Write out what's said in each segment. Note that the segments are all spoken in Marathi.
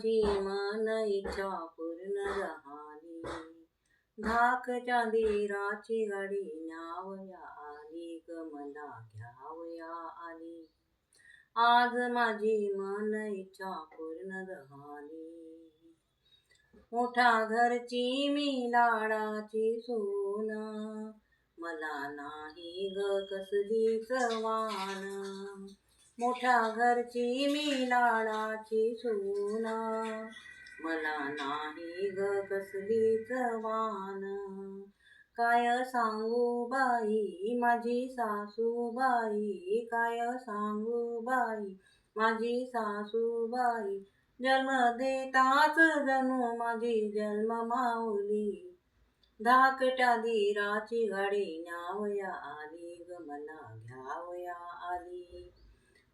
माझी मन इच्छा पूर्ण झाली, धाकच्या धीराची गाडी न्यावया आली ग मला घ्यावया आली. आज माझी मन इच्छा पूर्ण झाली, मोठ्या घरची मी लाडाची सून, मला नाही ग कसलीच वान. मोठ्या घरची मी लाडाची सून, मला नाही ग कसलीच वान. काय सांगू बाई माझी सासूबाई, काय सांगू बाई माझी सासूबाई, जन्म देताच जणू माझी जन्म माऊली. धाकट्या धीराची गाडी न्यावया आली ग मला घ्यावया आली.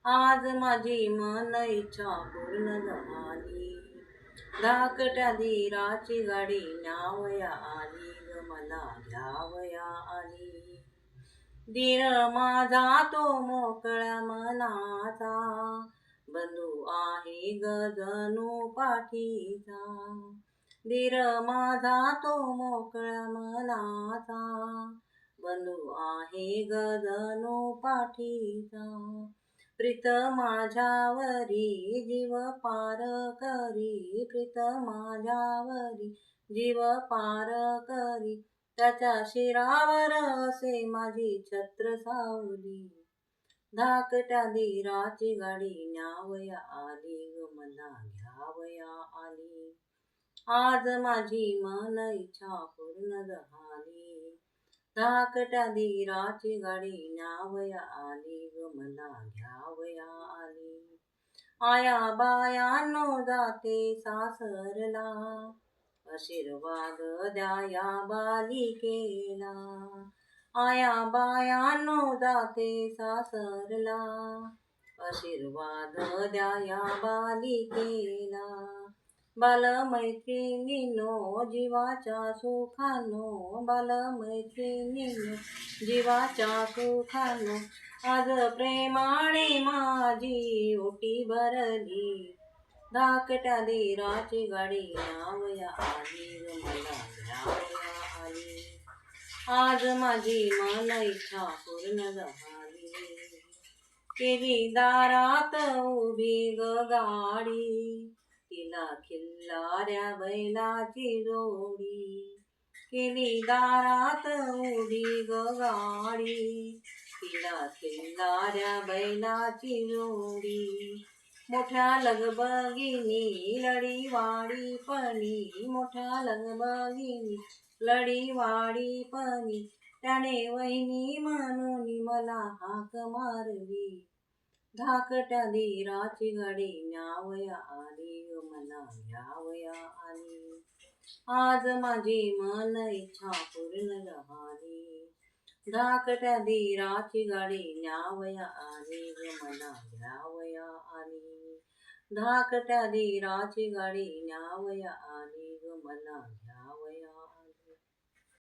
आज माझी मन इच्छा पूर्ण झाली, धाकट्या धीराची गाडी न्यावया आली ग मला घ्यावया आली. धीर माझा तो मोकळ्या मनाचा, बंधू आहे ग जणू पाठीचा. धीर माझा तो मोकळ्या मनाचा, बंधू आहे ग जणू पाठीचा. प्रीत माझ्यावरी जीव पार करी, प्रीत माझ्यावरी जीव पार करी, त्याच्या शिरावर असे माझी छत्र सावली. धाकट्या धीराची गाडी न्यावया आली ग मला घ्यावया आली. आज माझी मन इच्छा पूर्ण झाली, धाकट्या धीराची गाडी न्यावया आली ग मला घ्यावया आली. आया बायानो जाते सासरला, आशीर्वाद द्या या बालिकेला. आया बायानो जाते सासरला, आशीर्वाद द्या या बालिकेला. बालमैत्रिणींनो जीवाच्या सुखानो, बालमैत्रिणींनो जीवाच्या सुखानो, आज प्रेमाने माझी ओटी भरली. धाकट्या धीराची गाडी न्यावया आली ग मला घ्यावया आली. आज माझी मन इच्छा पूर्ण झाली, केली दारात उभी ग गाडी, तिला खिल्लाऱ्या बैलाची जोडी. केली दारात उभी ग गाडी, तिला खिल्लाऱ्या बैलाची जोडी. मोठ्या लगबगिनी लढीवाडी पणी, मोठ्या लगबगिनी लढीवाडी पणी, त्याने वहिनी म्हणून मला हाक मारली. धाकट्या धीराची गाडी न्यावया आली ग मला घ्यावया आली. आज माझी मन इच्छा पूर्ण झाली, धाकट्या धीराची गाडी न्यावया आली ग मला घ्यावया आली. धाकट्या धीराची गाडी न्यावया आली ग मला